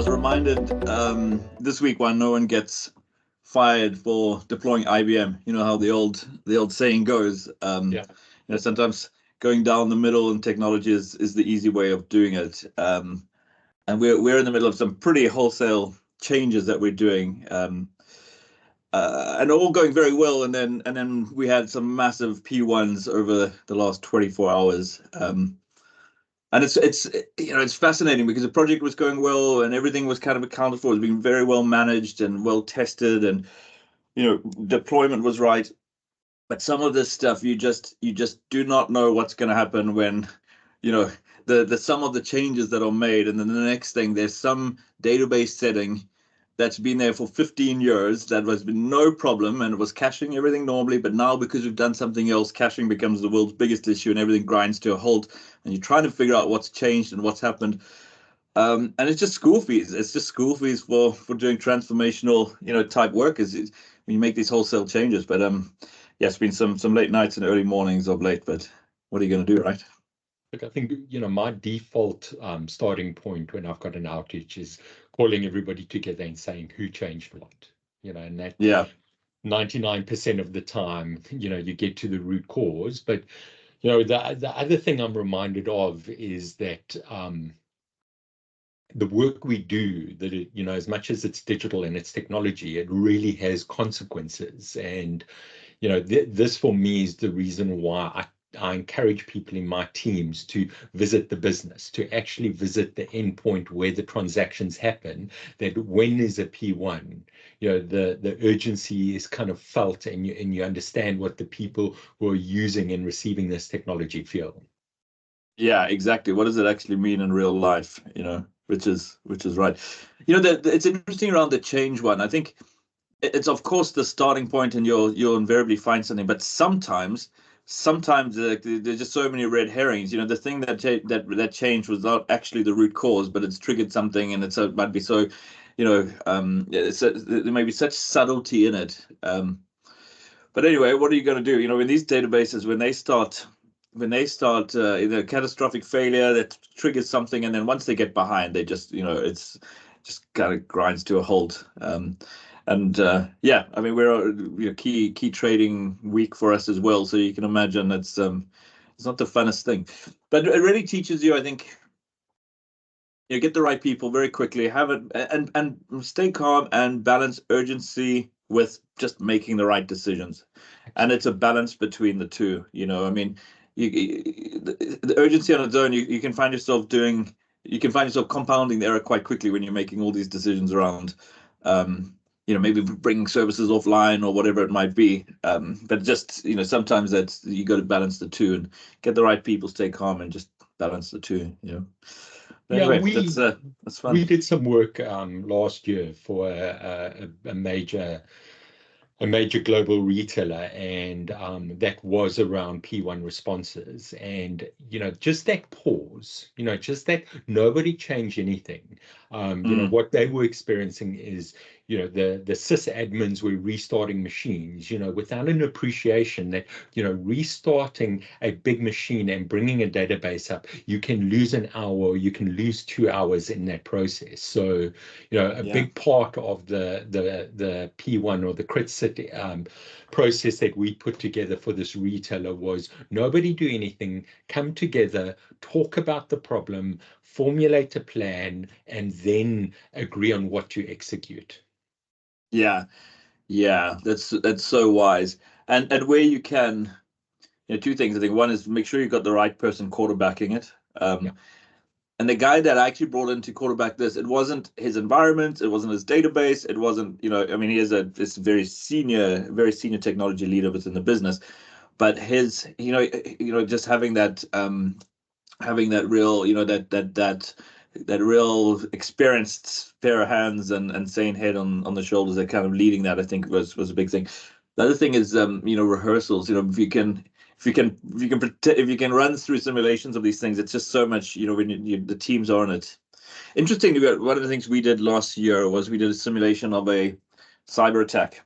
was reminded this week why no one gets fired for deploying IBM. You know how the old saying goes. Yeah. Sometimes going down the middle in technology is the easy way of doing it. And we're in the middle of some pretty wholesale changes that we're doing. And all going very well, and then we had some massive P1s over the last 24 hours. And it's fascinating because the project was going well and everything was kind of accounted for. It was being very well managed and well tested, and deployment was right. But some of this stuff you just do not know what's going to happen when the sum of the changes that are made, and then the next thing there's some database setting that's been there for 15 years that has been no problem and it was caching everything normally, but now because we've done something else, caching becomes the world's biggest issue and everything grinds to a halt, and you're trying to figure out what's changed and what's happened. And it's just school fees. It's just school fees for doing transformational type work as when you make these wholesale changes. But yeah, it's been some late nights and early mornings of late, but what are you going to do, right? Look, I think, my default starting point when I've got an outage is calling everybody together and saying who changed what, and that Yeah. 99% of the time, you get to the root cause. But, the other thing I'm reminded of is that the work we do, that as much as it's digital and it's technology, it really has consequences. And, this for me is the reason why I encourage people in my teams to visit the business, to actually visit the endpoint where the transactions happen, that when there's a P1, the urgency is kind of felt, and you understand what the people who are using and receiving this technology feel. Yeah, exactly. What does it actually mean in real life? Which is right. It's interesting around the change one. I think it's of course the starting point, and you'll invariably find something. But sometimes there's just so many red herrings. The thing that changed was not actually the root cause, but it's triggered something, and it might be so. There may be such subtlety in it. But anyway, what are you going to do? In these databases, when they start catastrophic failure that triggers something, and then once they get behind, they just it's just kind of grinds to a halt. Yeah, I mean, we're key trading week for us as well, so you can imagine it's not the funnest thing, but it really teaches you, I think, get the right people very quickly, have it, and stay calm and balance urgency with just making the right decisions. And it's a balance between the two. I mean, the urgency on its own, you can find yourself compounding the error quite quickly when you're making all these decisions around maybe bringing services offline or whatever it might be. But just sometimes that's, you got to balance the two and get the right people, stay calm, and just balance the two. Anyway, that's fun. We did some work last year for a major global retailer, and that was around P1 responses. And just that pause, just that nobody changed anything. What they were experiencing is the sysadmins were restarting machines, without an appreciation that restarting a big machine and bringing a database up, you can lose an hour, you can lose 2 hours in that process. So big part of the P1 or the crit process that we put together for this retailer was nobody do anything, come together, talk about the problem, formulate a plan, and then agree on what to execute. Yeah, that's so wise. And where you can, two things. I think one is make sure you've got the right person quarterbacking it. And the guy that I actually brought in to quarterback this, it wasn't his environment, it wasn't his database, it wasn't, I mean, he is this very senior technology leader within the business, but his, just having that real, that real experienced pair of hands and sane head on the shoulders, that kind of leading that, I think was a big thing. The other thing is, rehearsals. If you can run through simulations of these things, it's just so much. When the teams are on it. Interestingly, one of the things we did last year was we did a simulation of a cyber attack.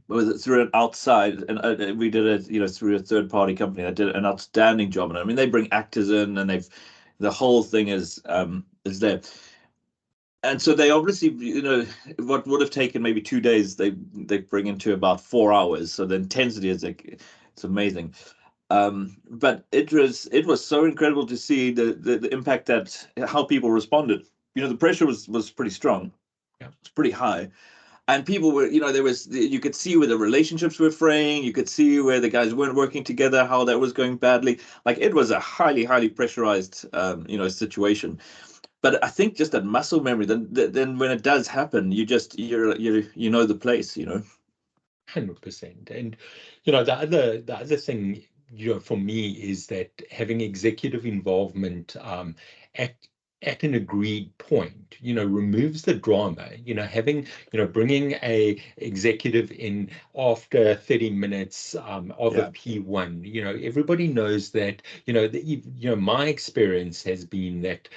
Through an outside, and we did it, through a third-party company that did an outstanding job. And I mean, they bring actors in, and the whole thing is there. and so they obviously, what would have taken maybe 2 days, they bring into about 4 hours. So the intensity is like, it's amazing. But it was so incredible to see the impact, that how people responded. The pressure was pretty strong. Yeah. It's pretty high, and people were, you could see where the relationships were fraying. You could see where the guys weren't working together, how that was going badly. Like, it was a highly pressurized, situation. But I think just that muscle memory, then when it does happen, you know the place. 100%. And the other thing, for me is that having executive involvement at an agreed point, removes the drama. Having, bringing a executive in after 30 minutes of a Yeah, P1, everybody knows that, my experience has been that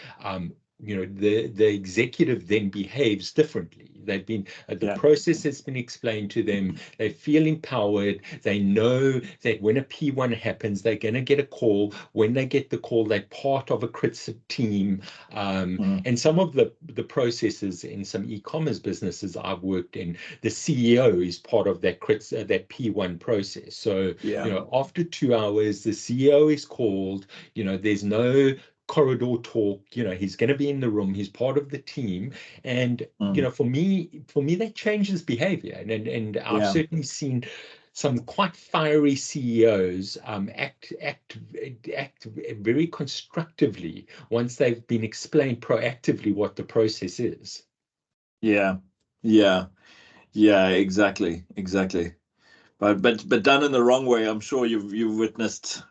the executive then behaves differently. They've been the yeah, process has been explained to them. They feel empowered. They know that when a P1 happens, they're going to get a call. When they get the call, they're part of a critical team. mm, And some of the processes in some e-commerce businesses I've worked in, the CEO is part of that that P1 process. So, yeah, after 2 hours, the CEO is called. There's no corridor talk. He's going to be in the room. He's part of the team. And mm, for me that changes behavior. And I've yeah. certainly seen some quite fiery CEOs act very constructively once they've been explained proactively what the process is. Yeah, yeah, yeah, exactly. But done in the wrong way, I'm sure you've witnessed.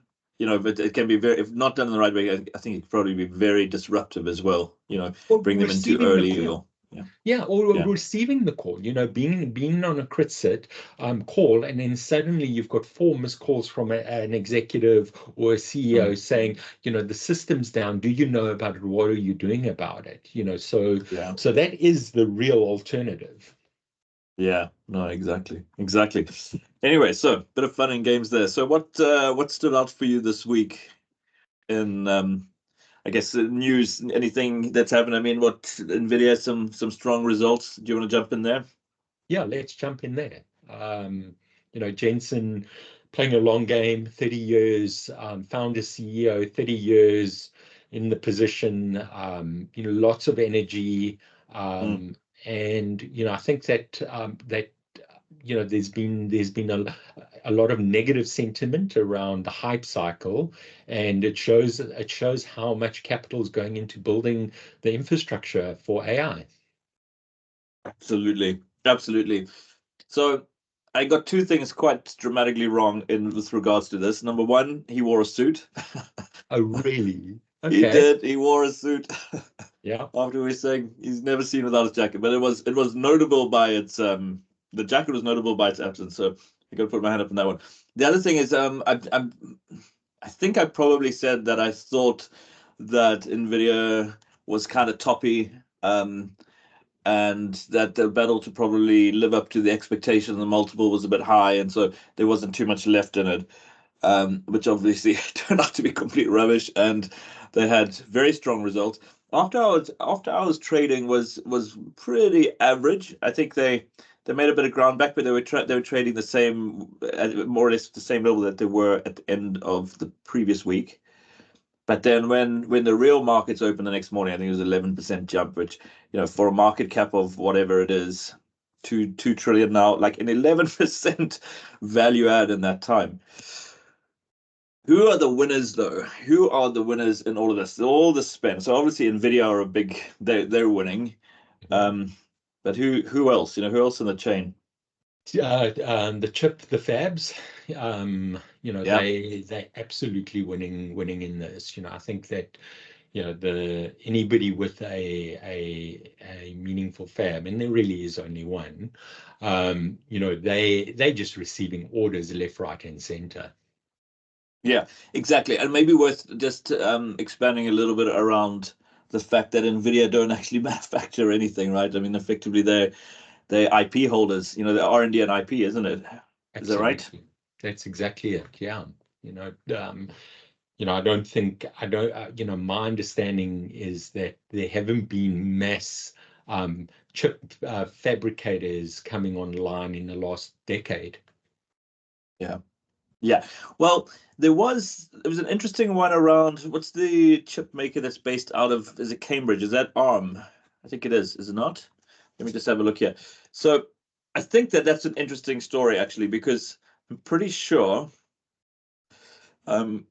But it can be very, if not done in the right way, I think it could probably be very disruptive as well. Or Bring them in too receiving the early, call. or yeah, Yeah, or yeah, receiving the call, being on a crit sit call, and then suddenly you've got four missed calls from an executive or a CEO mm, saying, the system's down. Do you know about it? What are you doing about it? So yeah, that is the real alternative. yeah. No, exactly. Anyway, so bit of fun and games there. So what stood out for you this week in, I guess, news? Anything that's happened? I mean, what Nvidia, some strong results. Do you want to jump in there? Yeah, let's jump in there. Jensen playing a long game, 30 years, founder CEO, 30 years in the position, lots of energy. Mm, And, I think that there's been a lot of negative sentiment around the hype cycle, and it shows how much capital is going into building the infrastructure for AI. absolutely. So I got two things quite dramatically wrong in with regards to this. Number one, he wore a suit. Oh, really? He Okay. did. He wore a suit. Yeah. After we were saying he's never seen without his jacket, but it was notable by its, the jacket was notable by its absence. So I got to put my hand up on that one. The other thing is, I think I probably said that I thought that Nvidia was kind of toppy. And that the battle to probably live up to the expectation of the multiple was a bit high, and so there wasn't too much left in it, which obviously turned out to be complete rubbish. And they had very strong results. After hours trading was pretty average. I think they made a bit of ground back, but they were trading the same, at more or less the same level that they were at the end of the previous week. But then when the real markets opened the next morning, I think it was 11% jump, which, for a market cap of whatever it is, two trillion now, like an 11% value add in that time. Who are the winners though? Who are the winners in all of this? All the spend. So obviously Nvidia are a big, they're winning. Mhm. Um, but who else? Who else in the chain? The fabs, Yeah. they absolutely winning in this. I think that the anybody with a meaningful fab, and there really is only one, they just receiving orders left, right, and center. Yeah, exactly. And maybe worth just expanding a little bit around the fact that Nvidia don't actually manufacture anything, right? I mean, effectively they're IP holders, the R&D and IP, isn't it? Is that right? Absolutely, that's exactly it. Yeah, I don't think I don't. My understanding is that there haven't been mass chip fabricators coming online in the last decade. Yeah. Yeah. Well, there was an interesting one around, what's the chip maker that's based out of, is it Cambridge? Is that ARM? I think it is it not? Let me just have a look here. So I think that that's an interesting story actually, because I'm pretty sure, um,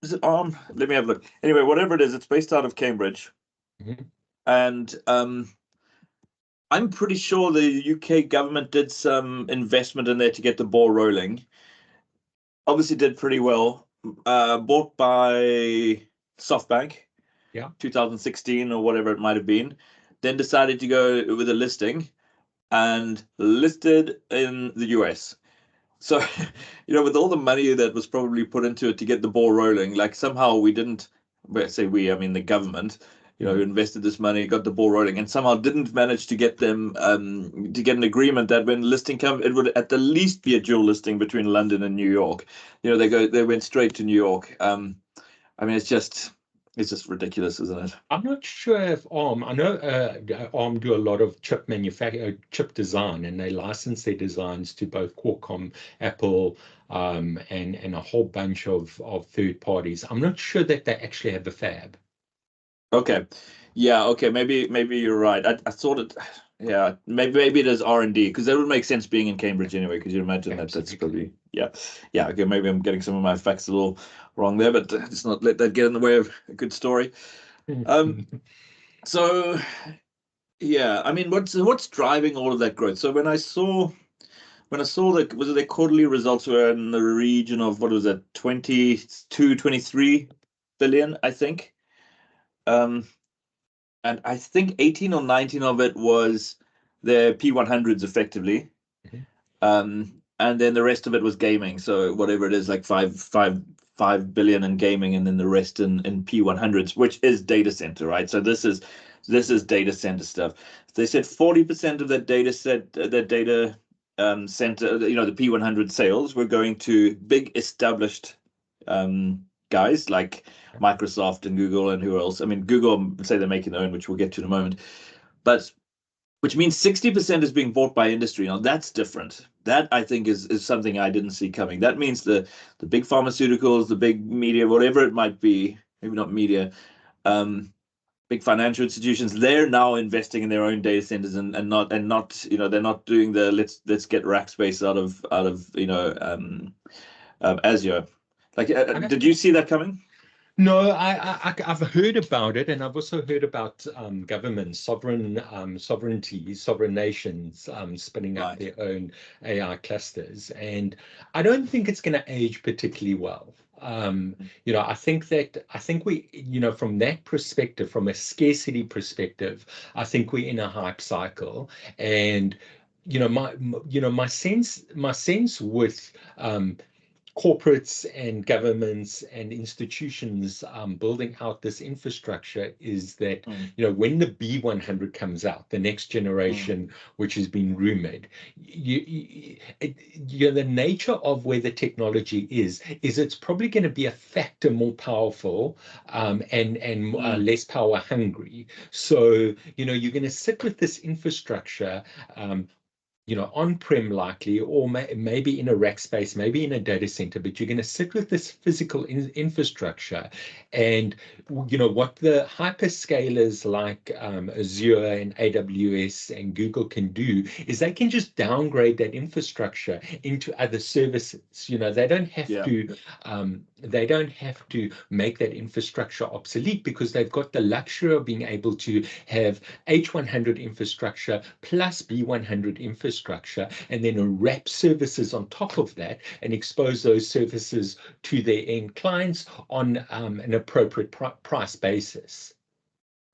is it ARM? Let me have a look. Anyway, whatever it is, it's based out of Cambridge. Mhm. And I'm pretty sure the UK government did some investment in there to get the ball rolling. Obviously did pretty well. Bought by SoftBank, Yeah. 2016 or whatever it might have been. Then decided to go with a listing and listed in the US. So, with all the money that was probably put into it to get the ball rolling, like somehow we didn't, well, I say we, I mean the government, invested this money, got the ball rolling, and somehow didn't manage to get them to get an agreement that when listing comes, it would at the least be a dual listing between London and New York. They went straight to New York. I mean, it's just ridiculous, isn't it? I'm not sure if I know ARM do a lot of chip design, and they license their designs to both Qualcomm, Apple, and a whole bunch of third parties. I'm not sure that they actually have a fab. Okay. Yeah, okay. Maybe you're right. I thought it, yeah, maybe it is R&D, because that would make sense being in Cambridge anyway, because you imagine that that's Absolutely. probably, yeah. Yeah, okay, maybe I'm getting some of my facts a little wrong there, but let's not let that get in the way of a good story. Um, so yeah, I mean, what's driving all of that growth? So when I saw was it their quarterly results were in the region of, what was it, 22, 23 billion, I think. Um, and I think 18 or 19 of it was the P100s effectively. Mhm. And then the rest of it was gaming. So whatever it is, like 5 billion in gaming, and then the rest in P100s, which is data center, right? So this is data center stuff. They said 40% of that data center, the P100 sales were going to big established guys like Microsoft and Google and who else. I mean, Google say they're making their own, which we'll get to in a moment. But which means 60% is being bought by industry. Now that's different. That I think is something I didn't see coming. That means the big pharmaceuticals, the big media, whatever it might be, maybe not media, um, big financial institutions, they're now investing in their own data centers, and not they're not doing the let's get rack space out of Azure. Like, did you see that coming? No, I've heard about it, and I've also heard about governments, sovereign nations spinning up Right. their own AI clusters, and I don't think it's going to age particularly well. I think we, from that perspective, from a scarcity perspective, I think we're in a hype cycle, and my sense with corporates and governments and institutions building out this infrastructure is that Mm, when the B100 comes out, the next mm, generation, which has been rumored, the nature of where the technology is it's probably going to be a factor more powerful and mm, less power hungry. So you're going to sit with this infrastructure. On-prem likely, or maybe in a rack space, maybe in a data center, but you're going to sit with this physical infrastructure. And, what the hyperscalers like Azure and AWS and Google can do is they can just downgrade that infrastructure into other services. yeah. They don't have to make that infrastructure obsolete because they've got the luxury of being able to have H100 infrastructure plus B100 infrastructure, and then wrap services on top of that and expose those services to their end clients on an appropriate price basis.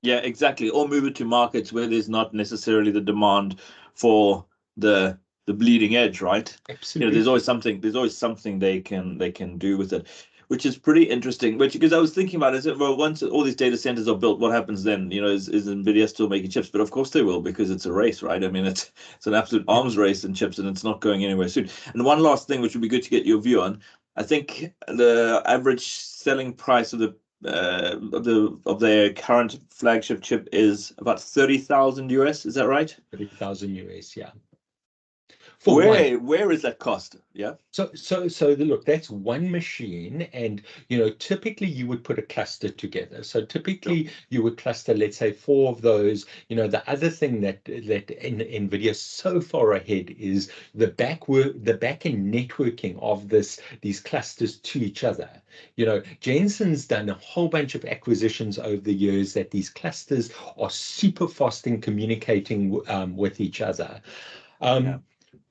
Yeah, exactly. Or move it to markets where there's not necessarily the demand for the bleeding edge, right? There's always Absolutely. something. There's always something they can do with it, which is pretty interesting. Which, because I was thinking about it, well, once all these data centers are built, what happens then? Is Nvidia still making chips? But of course they will, because it's a race, right? I mean, it's an absolute Yeah. arms race in chips, and it's not going anywhere soon. And one last thing, which would be good to get your view on. I think the average selling price of the of their current flagship chip is about 30,000 US. Is that right? 30,000 US, yeah. For one. Where is that cost? Yeah. Look, that's one machine, and typically you would put a cluster together. So Sure. typically you would cluster, let's say, four of those. The other thing that Nvidia is so far ahead is the back end networking of these clusters to each other. Jensen's done a whole bunch of acquisitions over the years that these clusters are super fast in communicating with each other. Yeah.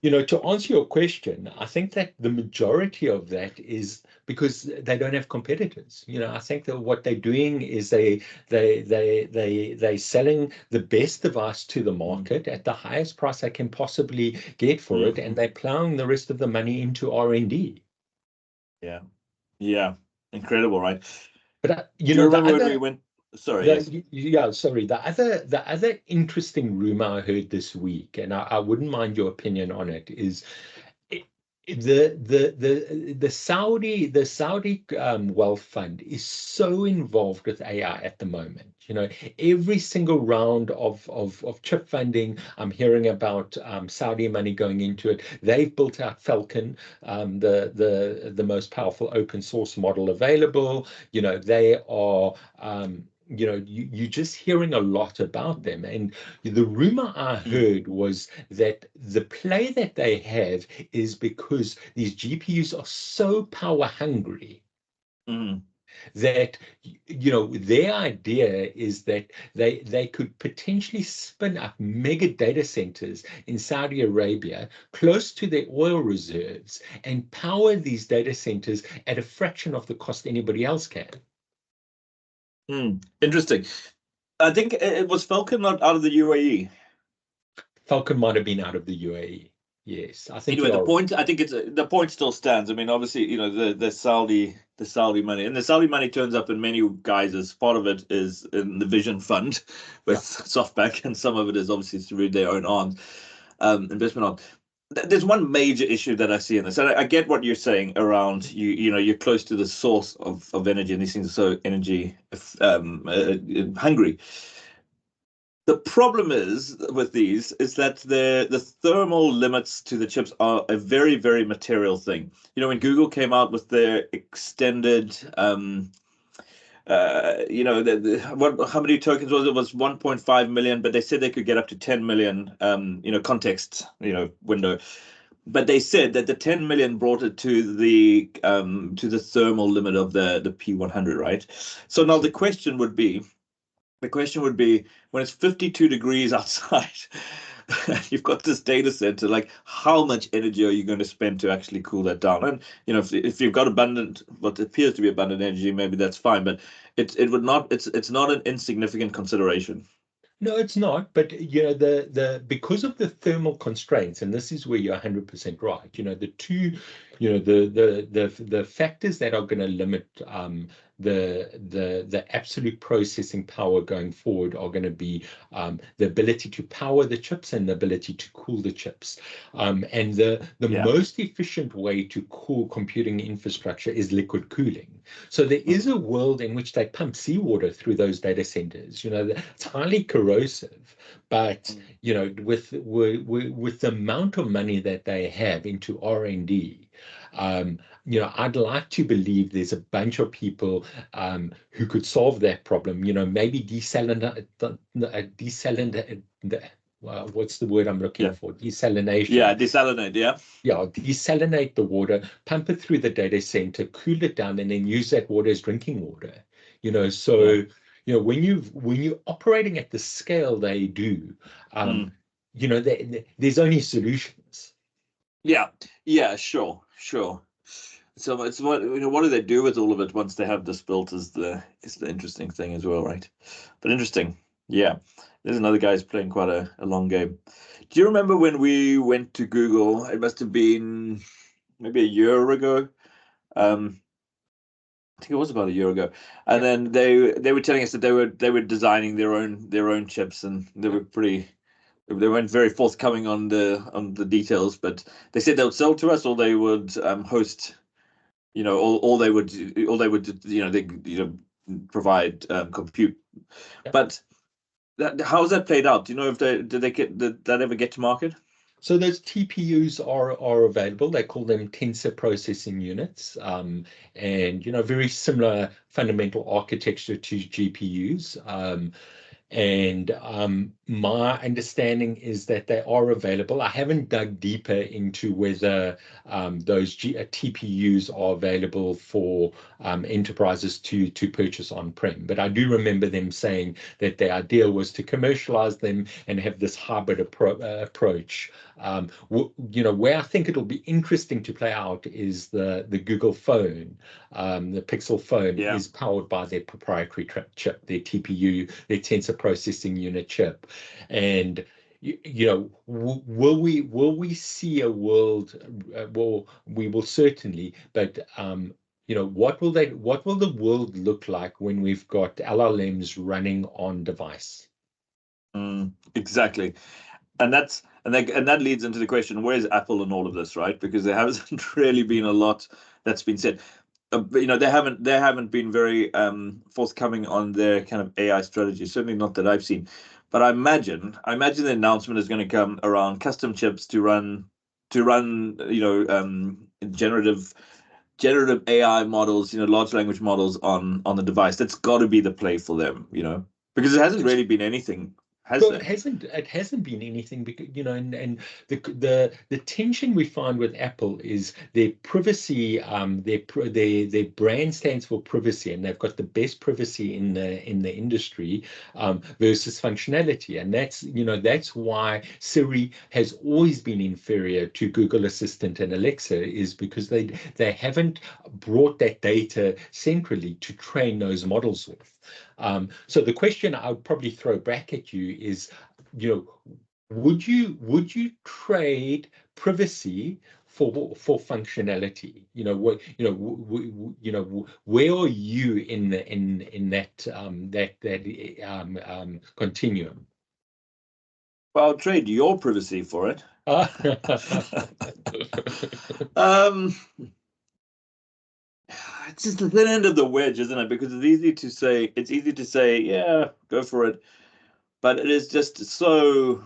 To answer your question, I think that the majority of that is because they don't have competitors. I think that what they're doing is they selling the best device to the market at the highest price they can possibly get for it, and they're plowing the rest of the money into R&D. Yeah. Yeah. Incredible, right? But Do you remember when we went? Sorry, yes. sorry. The other interesting rumor I heard this week, and I wouldn't mind your opinion on it, is it, the Saudi wealth fund is so involved with AI at the moment. Every single round of chip funding, I'm hearing about Saudi money going into it. They've built out Falcon, the most powerful open source model available. They are. You're just hearing a lot about them. And the rumor I heard was that the play that they have is because these GPUs are so power hungry that their idea is that they could potentially spin up mega data centers in Saudi Arabia close to their oil reserves and power these data centers at a fraction of the cost anybody else can. Interesting. I think it was Falcon not out of the UAE. Falcon might have been out of the UAE. Yes, I think Anyway, you are. I think the point still stands. I mean, obviously, the Saudi money, and the Saudi money turns up in many guises. Part of it is in the Vision Fund with SoftBank, and some of it is obviously through their own arms, investment arm. There's one major issue that I see in this, and I get what you're saying around you're close to the source of energy, and these things are so energy hungry. The problem is with these is that the thermal limits to the chips are a very, very material thing. When Google came out with their extended, how many tokens was it? It was 1.5 million, but they said they could get up to 10 million, context, window. But they said that the 10 million brought it to the thermal limit of the P100, right? So now the question would be when it's 52 degrees outside, you've got this data center, like how much energy are you going to spend to actually cool that down? And if you've got what appears to be abundant energy, maybe that's fine, but it's not an insignificant consideration. No, it's not. But because of the thermal constraints, and this is where you're 100% right. The factors that are going to limit the absolute processing power going forward are going to be the ability to power the chips and the ability to cool the chips. And the most efficient way to cool computing infrastructure is liquid cooling. So there is a world in which they pump seawater through those data centers. It's highly corrosive, but with the amount of money that they have into R&D, I'd like to believe there's a bunch of people who could solve that problem. Maybe desalinate. What's the word I'm looking for? Desalination. Yeah, desalinate. Yeah. Yeah, desalinate the water, pump it through the data center, cool it down, and then use that water as drinking water. When you're operating at the scale they do, there's only solutions. Yeah, sure. So it's what do they do with all of it once they have this built is the interesting thing as well, right? But interesting. Yeah. There's another guy who's playing quite a long game. Do you remember when we went to Google? It must have been maybe a year ago. I think it was about a year ago. And then they were telling us that they were designing their own chips, and they weren't very forthcoming on the details, but they said they would sell to us, or they would host, all they would, they provide compute. Yep. But how's that played out? Do you know if did that ever get to market? So those TPUs are available. They call them tensor processing units, and very similar fundamental architecture to GPUs. And my understanding is that they are available. I haven't dug deeper into whether those TPUs are available for enterprises to purchase on-prem. But I do remember them saying that the idea was to commercialize them and have this hybrid approach. Where I think it'll be interesting to play out is the Google phone. The Pixel phone is powered by their proprietary chip, their TPU, their tensor processing unit chip. And will we see a world? Well, we will certainly, but what will the world look like when we've got LLMs running on device? Exactly. And that leads into the question, where's Apple in all of this, right? Because there hasn't really been a lot that's been said. They haven't been very forthcoming on their kind of AI strategy. Certainly not that I've seen. But I imagine the announcement is going to come around custom chips to run generative AI models, large language models on the device. That's got to be the play for them, because it hasn't really been anything, has Well, there? it hasn't been anything because and the tension we find with Apple is their privacy. Their brand stands for privacy, and they've got the best privacy in the industry versus functionality, and that's why Siri has always been inferior to Google Assistant and Alexa, is because they haven't brought that data centrally to train those models with. So the question I would probably throw back at you is, would you trade privacy for functionality? Where are you in that continuum? Well, I'll trade your privacy for it. um, it's just the thin end of the wedge, isn't it? Because it's easy to say, yeah, go for it, but it is just so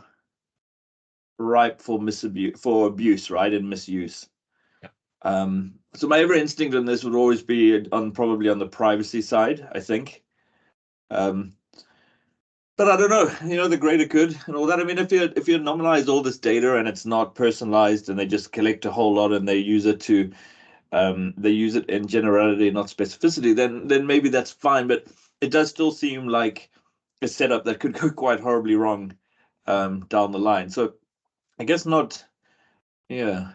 ripe for abuse, right, and misuse. So my every instinct on this would always be probably on the privacy side, I think. But I don't know, the greater good and all that. I mean, if you normalize all this data and it's not personalized and they just collect a whole lot and they use it in generality, not specificity, then maybe that's fine. But it does still seem like a setup that could go quite horribly wrong down the line. So I guess not. Yeah.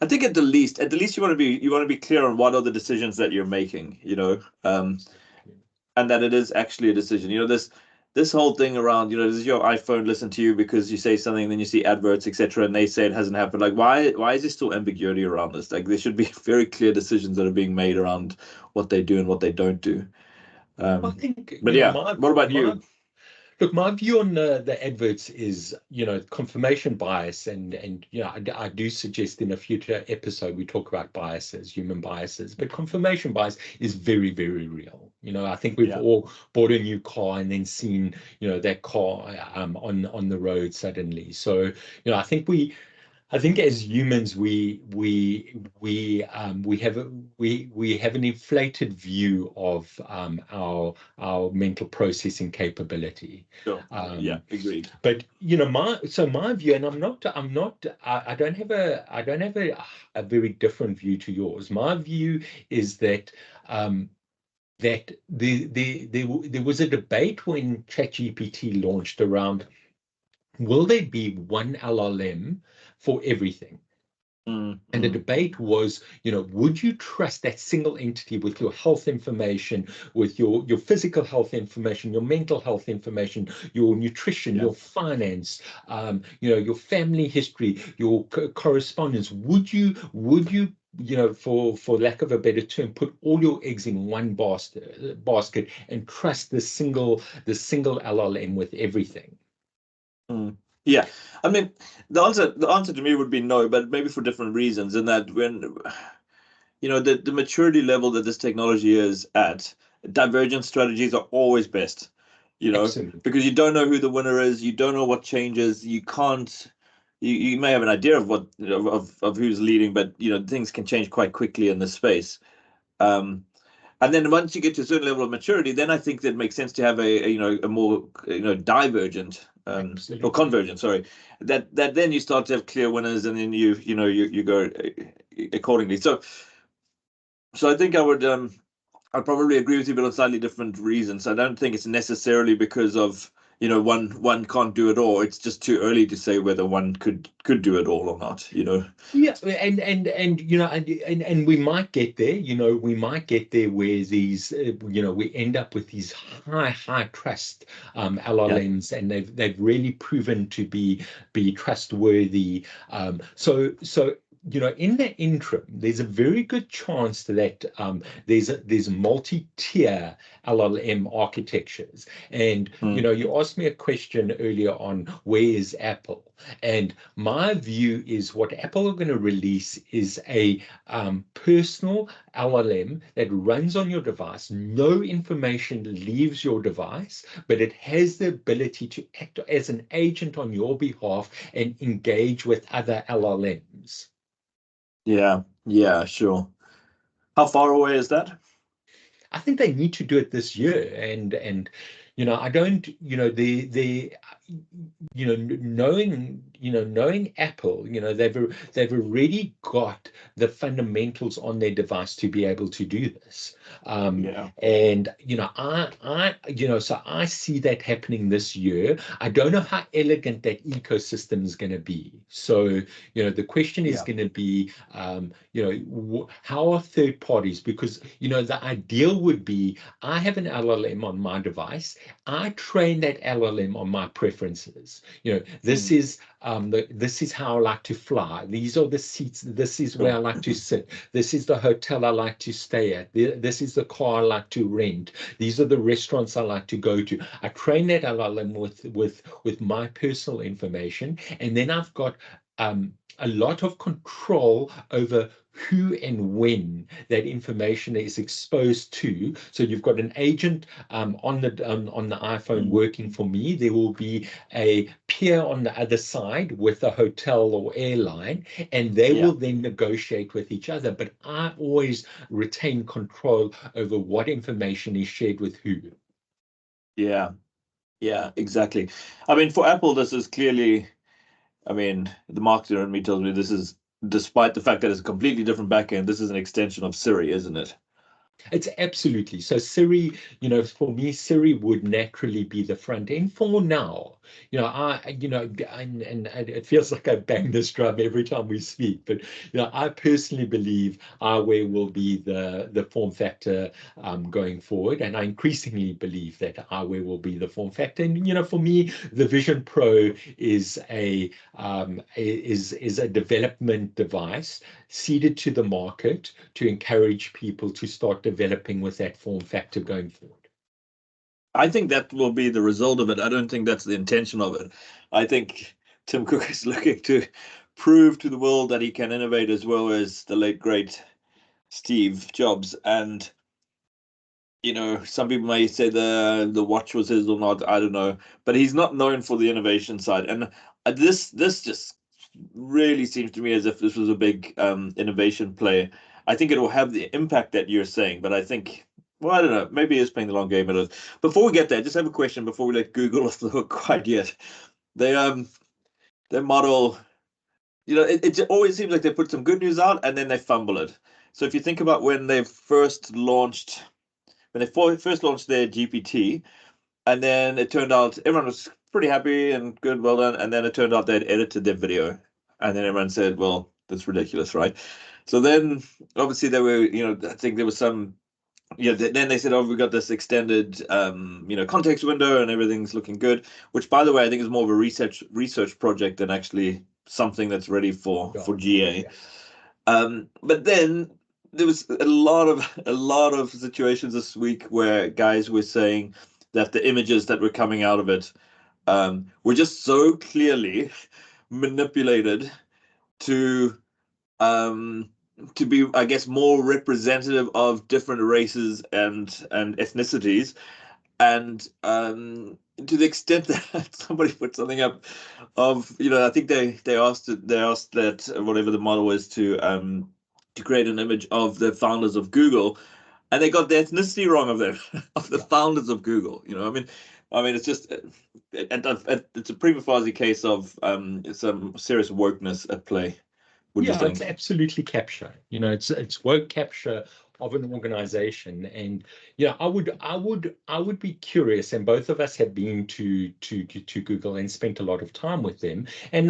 I think at the least you want to be clear on what are the decisions that you're making, and that it is actually a decision. This whole thing around, does your iPhone listen to you because you say something, then you see adverts, etc., and they say it hasn't happened? Like, why is there still ambiguity around this? Like, there should be very clear decisions that are being made around what they do and what they don't do. I think, But yeah, what about you? Look, my view on the adverts is, confirmation bias, and I do suggest in a future episode we talk about biases, human biases, but confirmation bias is very, very real. I think we've all bought a new car and then seen, that car on the road suddenly. So, I think as humans, we have an inflated view of our mental processing capability. Sure. Yeah, agreed. But my view, and I don't have a very different view to yours. My view is that that there was a debate when ChatGPT launched around, will there be one LLM for everything? And the debate was, would you trust that single entity with your health information, with your physical health information, your mental health information, your nutrition, your finance, your family history, your correspondence? Would you, for lack of a better term, put all your eggs in one basket and trust the single LLM with everything? Yeah, I mean, the answer to me would be no, but maybe for different reasons. In that, when the maturity level that this technology is at, divergent strategies are always best, Absolutely. because you don't know who the winner is, you don't know what changes, you can't. You may have an idea of what of who's leading, but things can change quite quickly in this space. Um, and then once you get to a certain level of maturity, then I think that makes sense to have a more divergent or Absolutely. convergent. Sorry, that then you start to have clear winners, and then you go accordingly. So I think I'd probably agree with you, but on slightly different reasons. I don't think it's necessarily because of one can't do it all. It's just too early to say whether one could do it all or not. Yeah, and and we might get there. We might get there where these we end up with these high trust Yeah. LLMs, and they've really proven to be trustworthy. So in the interim, there's a very good chance that there's multi-tier LLM architectures. And Mm. you asked me a question earlier on, where is Apple? And my view is what Apple are going to release is a personal LLM that runs on your device. No information leaves your device, but it has the ability to act as an agent on your behalf and engage with other LLMs. Yeah. Yeah. Sure. How far away is that? I think they need to do it this year, and I don't, they knowing Apple, they've already got the fundamentals on their device to be able to do this. Yeah. And so I see that happening this year. I don't know how elegant that ecosystem is going to be. So the question is Yeah. going to be, how are third parties? Because the ideal would be I have an LLM on my device. I train that LLM on my preferences. This Mm. is this is how I like to fly. These are the seats. This is where Sure. I like to sit. This is the hotel I like to stay at. This is the car I like to rent. These are the restaurants I like to go to. I train that LLM with my personal information, and then I've got a lot of control over who and when that information is exposed to. So you've got an agent on the iPhone Mm. working for me. There will be a peer on the other side with a hotel or airline, and they Yeah. will then negotiate with each other. But I always retain control over what information is shared with who. Yeah. Yeah. Exactly. I mean, for Apple, this is clearly. I mean, the marketer in me tells me this is, despite the fact that it's a completely different backend, this is an extension of Siri, isn't it? It's absolutely. So Siri, for me, Siri would naturally be the front end for now. And it feels like I bang this drum every time we speak, but I personally believe eyewear will be the form factor going forward, and I increasingly believe that eyewear will be the form factor. And for me, the Vision Pro is is a development device seeded to the market to encourage people to start developing with that form factor going forward. I think that will be the result of it. I don't think that's the intention of it. I think Tim Cook is looking to prove to the world that he can innovate as well as the late great Steve Jobs. And some people may say the watch was his or not. I don't know, but he's not known for the innovation side. And this just really seems to me as if this was a big innovation play. I think it will have the impact that you're saying, but I think, well, I don't know. Maybe it's playing the long game. It is. Before we get there, just have a question before we let Google off the hook quite yet. They their model, it always seems like they put some good news out and then they fumble it. So if you think about when they first launched their GPT, and then it turned out everyone was pretty happy and good, well done. And then it turned out they'd edited their video. And then everyone said, well, that's ridiculous, right? So then obviously there were, I think there was some, then they said, oh, we got this extended, context window and everything's looking good, which by the way, I think is more of a research project than actually something that's ready for GA. Yeah. But then there was a lot of situations this week where guys were saying that the images that were coming out of it were just so clearly manipulated to um, to be, I guess, more representative of different races and ethnicities, and to the extent that somebody put something up of, I think they asked that whatever the model was to create an image of the founders of Google, and they got the ethnicity wrong of them of the Yeah. founders of Google. I mean, it's just it's a prima facie case of some serious wokeness at play. What do you Yeah, it's think? absolutely capture. It's woke capture of an organization, and I would be curious. And both of us have been to Google and spent a lot of time with them. And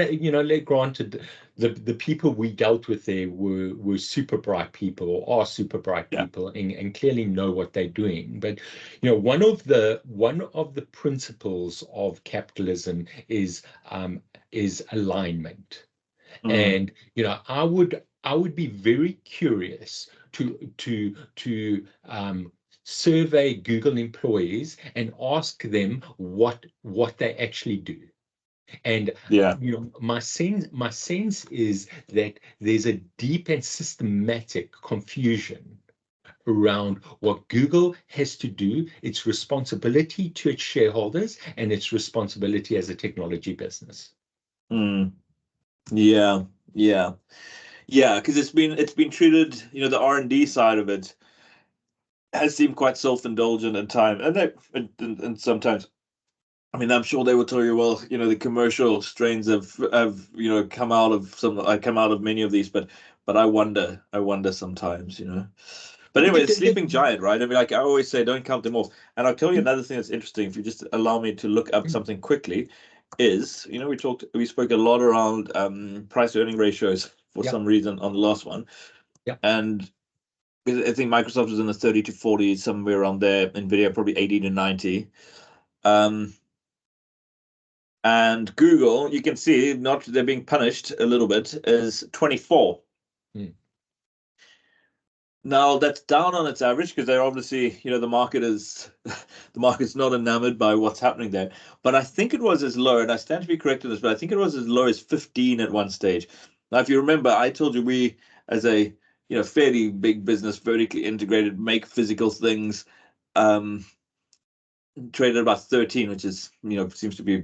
granted, the people we dealt with there were super bright people, or are super bright Yeah. people, and clearly know what they're doing. But one of the principles of capitalism is alignment. Mm, And I would be very curious to survey Google employees and ask them what they actually do. And yeah. my sense is that there's a deep and systematic confusion around what Google has to do, its responsibility to its shareholders, and its responsibility as a technology business. Mm, yeah. Yeah. Yeah, because it's been treated, the R&D side of it has seemed quite self-indulgent at time, and sometimes, I mean, I'm sure they will tell you, well, the commercial strains have come out of many of these, but I wonder sometimes, But Yeah, anyway, but it's sleeping giant, right? I mean, like I always say, don't count them off. And I'll tell you another thing that's interesting, if you just allow me to look up something quickly, is, we spoke a lot around price earning ratios for yeah, some reason on the last one. yeah. And I think Microsoft is in the 30 to 40, somewhere around there. Nvidia probably 80 to 90. Um, and Google, you can see, not they're being punished a little bit, is 24. Mm. Now that's down on its average because they're obviously, the market is the market's not enamored by what's happening there. But I think it was as low, and I stand to be corrected on this, but I think it was as low as 15 at one stage. Now, if you remember, I told you we, as a fairly big business, vertically integrated, make physical things, um, traded about 13, which is, seems to be,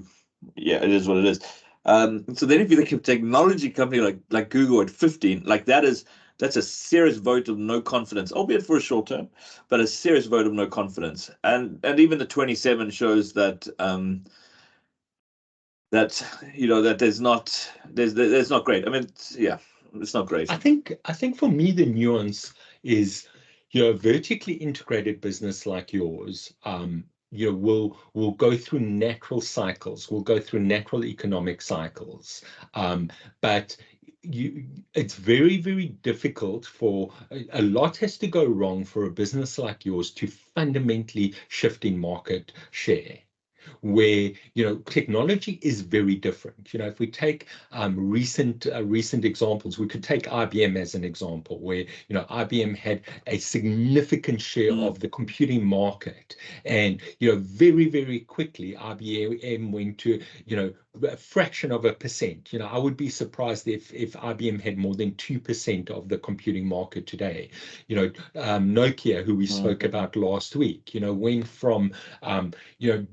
yeah, it is what it is. So then if you look at a technology company like Google at 15, like that's a serious vote of no confidence, albeit for a short term, but a serious vote of no confidence. And even the 27 shows that there's not great. I mean, yeah, it's not great. I think for me the nuance is, vertically integrated business like yours, will go through natural cycles, will go through natural economic cycles, but it's very, very difficult for a lot has to go wrong for a business like yours to fundamentally shift in market share, where technology is very different. If we take recent examples, we could take IBM as an example, where IBM had a significant share Mm, of the computing market, and very, very quickly IBM went to a fraction of a percent. I would be surprised if IBM had more than 2% of the computing market today. Nokia, who we mm, spoke about last week, went from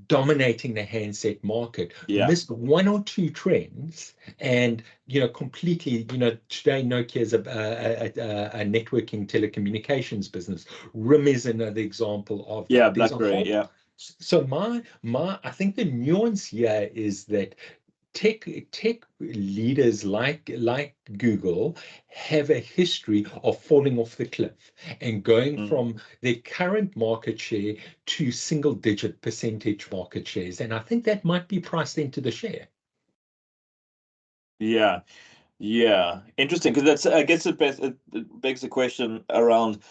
dominating the handset market, yeah, missed one or two trends, and completely, today Nokia is a networking telecommunications business. RIM is another example of yeah, that. There's a BlackBerry, whole yeah, so I think the nuance here is that tech leaders like Google have a history of falling off the cliff and going mm, from their current market share to single digit percentage market shares. And I think that might be priced into the share. yeah. Yeah, interesting, because that's, I guess, it begs the question around,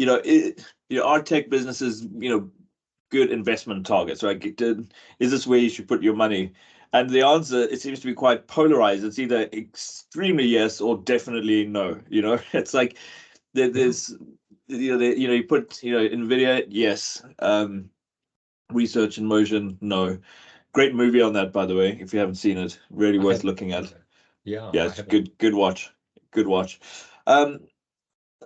are tech businesses, good investment targets, right? Is this where you should put your money? And the answer, it seems to be quite polarized. It's either extremely yes or definitely no. It's like Yeah, there's, you put, Nvidia, yes. Research in motion, no. Great movie on that, by the way, if you haven't seen it. Really I worth haven't looking at. either. Yeah, Yeah, I it's haven't. good watch. Good watch. Um,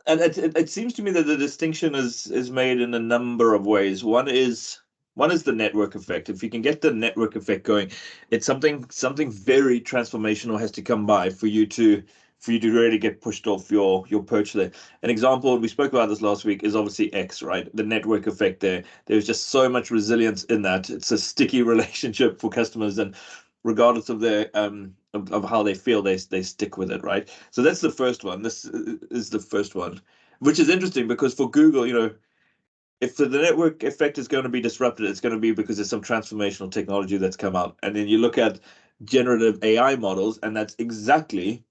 And it seems to me that the distinction is made in a number of ways. One is the network effect. If you can get the network effect going, it's something very transformational has to come by for you to really get pushed off your perch there. An example, we spoke about this last week, is obviously X, right? The network effect there. There's just so much resilience in that. It's a sticky relationship for customers, and regardless of their of how they feel, they stick with it, right? So that's the first one. This is the first one, which is interesting because for Google, if the network effect is going to be disrupted, it's going to be because there's some transformational technology that's come out. And then you look at generative AI models, and it's exactly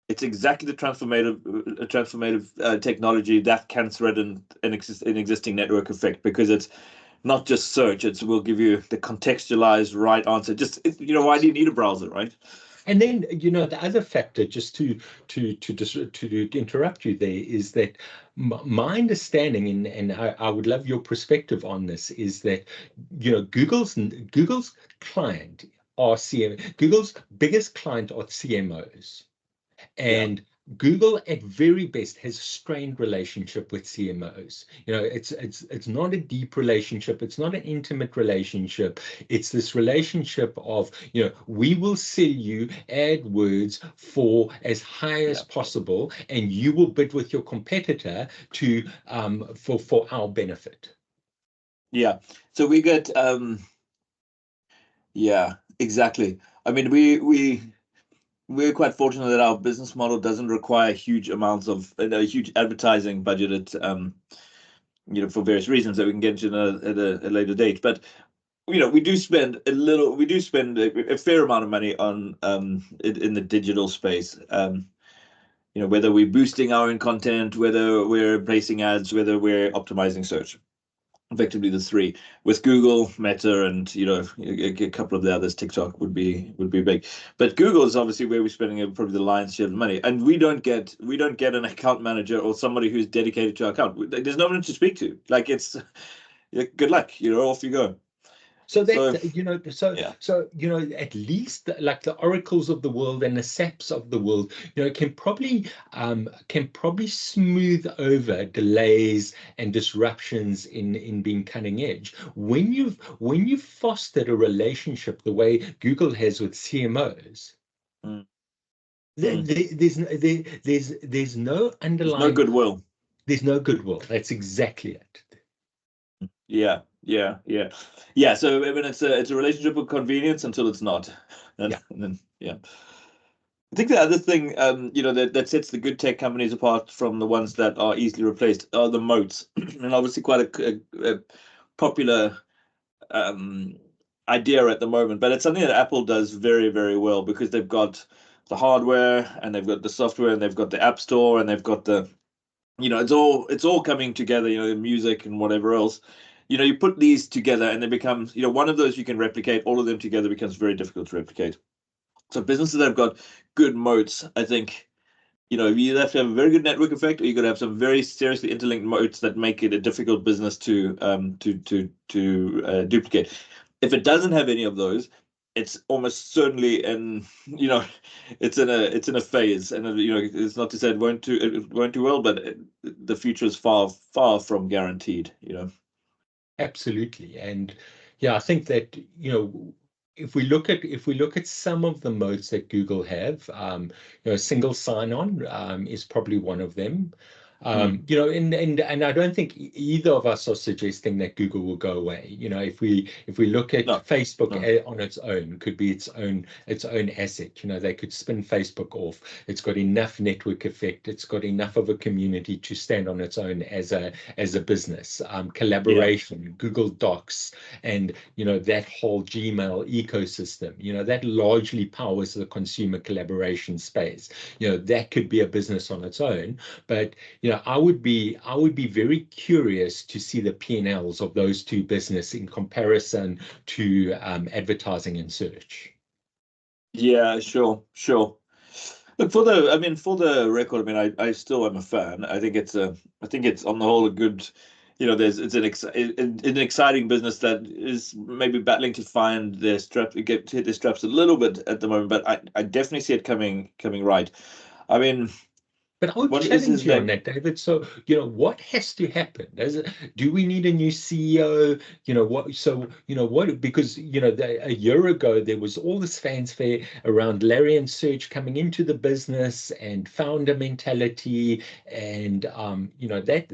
the transformative technology that can threaten an existing network effect, because it's not just search. It will give you the contextualized right answer. Why do you need a browser, right? And then, the other factor, just to interrupt you there, is that my understanding, and I would love your perspective on this, is that Google's client are Google's biggest client are CMOs. Yeah. And Google, at very best, has a strained relationship with CMOs. It's not a deep relationship. It's not an intimate relationship. It's this relationship of, we will sell you AdWords for as high as possible, and you will bid with your competitor for our benefit. Yeah. So we get yeah, exactly. I mean, we're quite fortunate that our business model doesn't require huge amounts of a huge advertising budget for various reasons that we can get into at a later date. But we do spend a fair amount of money on in the digital space. Whether we're boosting our own content, whether we're placing ads, whether we're optimizing search. Effectively the three, with Google, Meta, and a couple of the others. TikTok would be big, but Google is obviously where we're spending probably the lion's share of the money, and we don't get an account manager or somebody who's dedicated to our account. There's no one to speak to. Like, it's good luck, off you go. So So at least like the oracles of the world and the saps of the world, can probably smooth over delays and disruptions in being cutting edge. When you've fostered a relationship the way Google has with CMOs, mm, there's no there's no underlying. goodwill. There's no goodwill. That's exactly it. Yeah. So I mean, it's a relationship of convenience until it's not, and then yeah. I think the other thing, that sets the good tech companies apart from the ones that are easily replaced are the moats, and obviously quite a popular um, idea at the moment. But it's something that Apple does very, very well, because they've got the hardware, and they've got the software, and they've got the App Store, and they've got it's all coming together. Music and whatever else. You put these together, and they become, one of those you can replicate. All of them together becomes very difficult to replicate. So businesses that have got good moats, I think, you either have to have a very good network effect, or you got to have some very seriously interlinked moats that make it a difficult business to duplicate. If it doesn't have any of those, it's almost certainly it's in a phase, and it's not to say it won't do well, but the future is far, far from guaranteed. Absolutely. And yeah, I think that, if we look at some of the modes that Google have, single sign-on is probably one of them. And I don't think either of us are suggesting that Google will go away. If we look at No, Facebook no. on its own, could be its own asset. They could spin Facebook off. It's got enough network effect. It's got enough of a community to stand on its own as a business. Collaboration, Google Docs, and that whole Gmail ecosystem. That largely powers the consumer collaboration space. That could be a business on its own, but I would be very curious to see the P&Ls of those two business in comparison to advertising and search. Yeah, sure. Look, for the record, I mean, I still am a fan. I think it's on the whole a good, it's an exciting business that is maybe battling to find hit their straps a little bit at the moment, but I definitely see it coming right. I mean, But I would What is challenge his you on name? that, David. So, what has to happen? Do we need a new CEO? What? So, what? Because a year ago there was all this fanfare around Larry and Serge coming into the business and founder mentality, and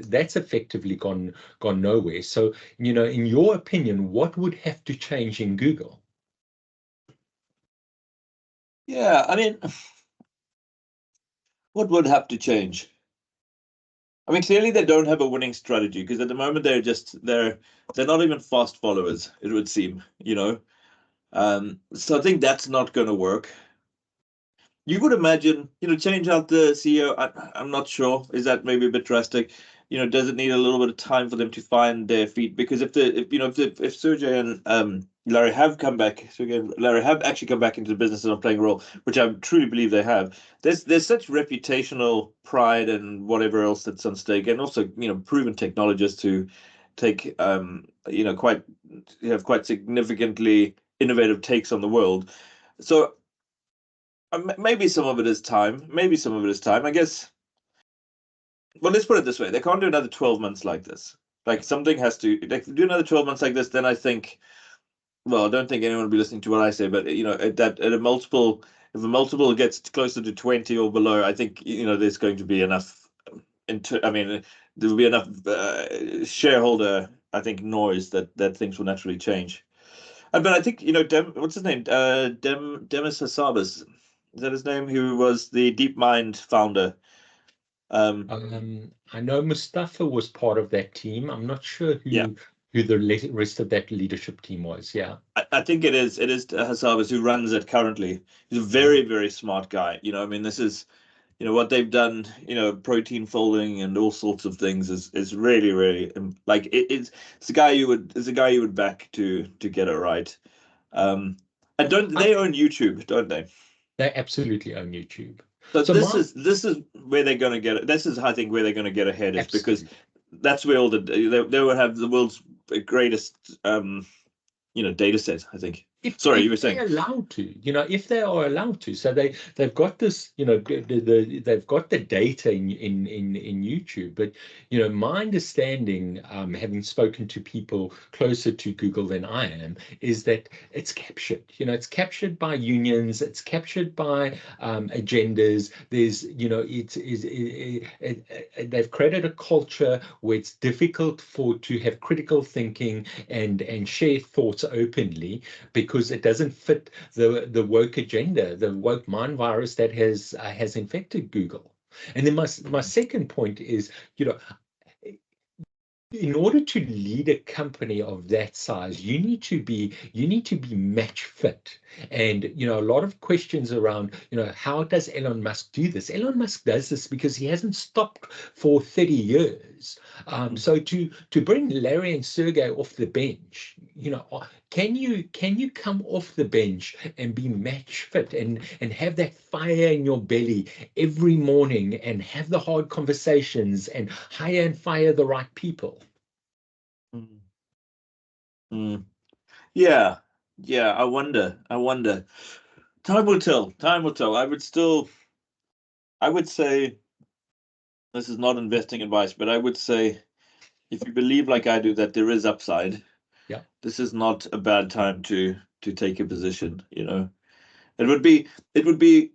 that's effectively gone nowhere. So, in your opinion, what would have to change in Google? Yeah, I mean, what would have to change? I mean, clearly they don't have a winning strategy because at the moment they're not even fast followers, it would seem, you know. So I think that's not going to work. You would imagine, change out the CEO. I'm not sure. Is that maybe a bit drastic? Does it need a little bit of time for them to find their feet? Because if Sergey and Larry have come back, Sergey and Larry have actually come back into the business and are playing a role, which I truly believe they have. There's such reputational pride and whatever else that's on stake, and also proven technologists who take quite have quite significantly innovative takes on the world. So maybe some of it is time. Maybe some of it is time. I guess. Well, let's put it this way: they can't do another 12 months like this. Like something has to. Like do another 12 months like this, then I think. Well, I don't think anyone will be listening to what I say, but at a multiple, if a multiple gets closer to 20 or below, I think there's going to be enough. I mean, there will be enough shareholder, I think, noise that things will naturally change. But I think what's his name? Demis Hassabis. Is that his name? Who was the DeepMind founder? Um, I know Mustafa was part of that team. I'm not sure yeah, who the rest of that leadership team was. Yeah. I think it is Hassabis who runs it currently. He's a Uh, very, very smart guy. I mean, this is what they've done. Protein folding and all sorts of things is really, really like it's a guy you would back to get it right. Um, and don't I, they own YouTube, don't they? they absolutely own YouTube. So So this is where they're going to get it. This is, I think, where they're going to get ahead is because absolutely. that's where all they will have the world's greatest data set, I think. Sorry, you were If saying. they're allowed to, if they are allowed to, so they've got this, they've got the data in YouTube. But my understanding, having spoken to people closer to Google than I am, is that it's captured. It's captured by unions, it's captured by agendas. There's, they've created a culture where it's difficult to have critical thinking and share thoughts openly because it doesn't fit the woke agenda, the woke mind virus that has infected Google. And then my second point is, you know, in order to lead a company of that size, you need to be match fit. And a lot of questions around, how does Elon Musk do this? Elon Musk does this because he hasn't stopped for 30 years. So to bring Larry and Sergey off the bench, can you come off the bench and be match fit and have that fire in your belly every morning and have the hard conversations and hire and fire the right people? Mm, mm. Yeah, yeah. I wonder. I wonder. Time will tell. Time will tell. I would say this is not investing advice, but I would say if you believe like I do that there is upside, Yeah. this is not a bad time to take a position. It would be it would be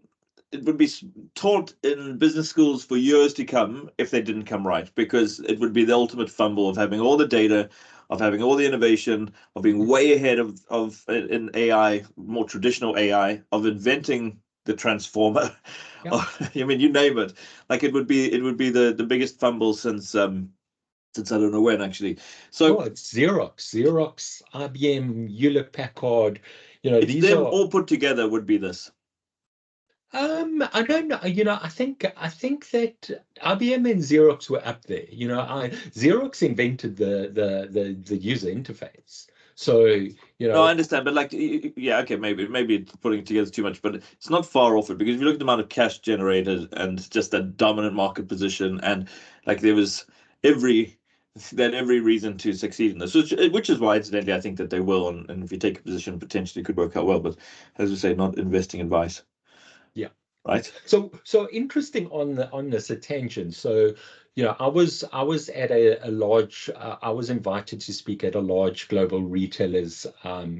it would be taught in business schools for years to come if they didn't come right, because it would be the ultimate fumble of having all the data, of having all the innovation, of being way ahead of in AI, more traditional AI, of inventing the transformer. Yeah. I mean, you name it. Like it would be the biggest fumble since I don't know when actually. Oh, So it's Xerox, IBM, Hewlett Packard. it's These them are. all put together would be this. I don't know. I think that IBM and Xerox were up there. Xerox invented the user interface. So, No, I understand, but like, yeah, okay, maybe it's putting it together too much, but it's not far off it because if you look at the amount of cash generated and just that dominant market position, and like there was every every reason to succeed in this, which is why incidentally I think that they will, and if you take a position, potentially could work out well. But as we say, not investing advice. yeah. right? So interesting on this attention. So, I was at a large. I was invited to speak at a large global retailers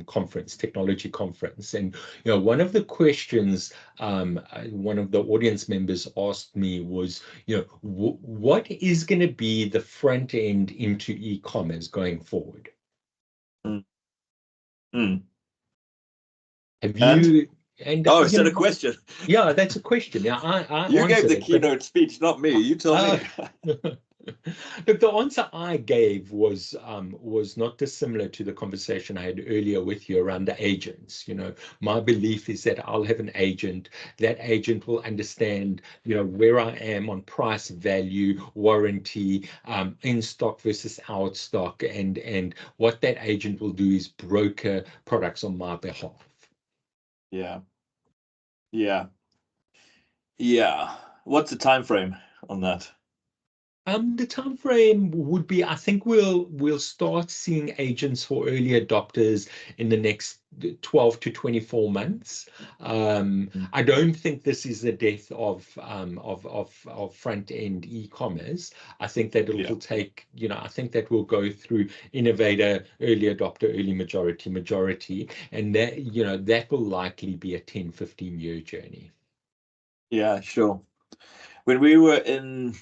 conference, technology conference, and one of the questions one of the audience members asked me was, what is going to be the front end into e-commerce going forward? Mm. Mm. Have And you? And oh, is that a question? yeah, that's a question. Yeah, I You gave answered the it, but keynote speech, not me. You tell uh, me. look, the answer I gave was not dissimilar to the conversation I had earlier with you around the agents. My belief is that I'll have an agent. That agent will understand, where I am on price, value, warranty, in stock versus out stock, and what that agent will do is broker products on my behalf. Yeah, yeah, yeah. What's the time frame on that? The time frame would be, I think we'll start seeing agents for early adopters in the next 12 to 24 months. Mm. I don't think this is the death of front end e-commerce. I think that Yeah, it'll take, I think that we'll go through innovator, early adopter, early majority, and that will likely be a 10, 15-year journey. yeah, sure. When we were in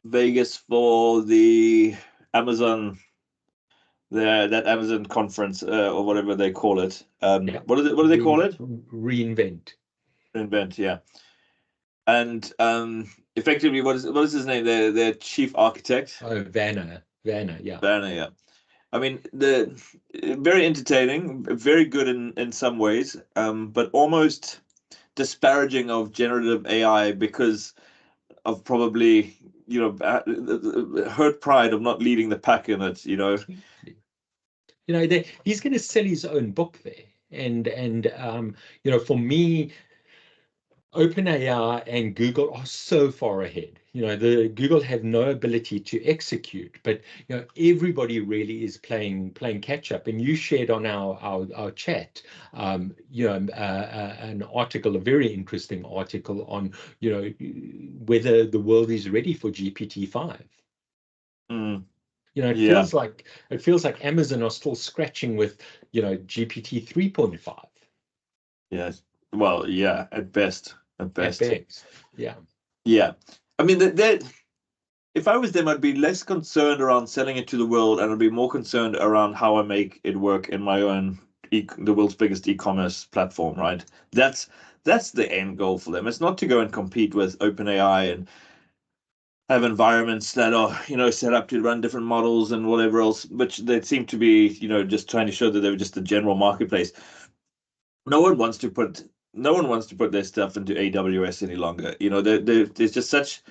Vegas for the Amazon, that Amazon conference, or whatever they call it. Yeah. What do they call it? Reinvent. Invent, yeah. And effectively, what is his name? Their chief architect, Oh, Vanna, yeah. Werner. Yeah. I mean, the very entertaining, very good in some ways, but almost disparaging of generative AI because of probably hurt pride of not leading the pack in it. He's going to sell his own book there, and for me, OpenAI and Google are so far ahead. The Google have no ability to execute, but everybody really is playing catch up. And you shared on our chat, an article, a very interesting article on whether the world is ready for GPT-5. Mm, It yeah. feels like Amazon are still scratching with GPT 3.5 Yes. Well, yeah. At best. At at best. best. Yeah. Yeah. I mean, that if I was them, I'd be less concerned around selling it to the world, and I'd be more concerned around how I make it work in my own the world's biggest e-commerce platform, right? That's the end goal for them. It's not to go and compete with OpenAI and have environments that are, set up to run different models and whatever else, which they seem to be, just trying to show that they're just a general marketplace. No one wants to put no one wants to put their stuff into AWS any longer. There's just such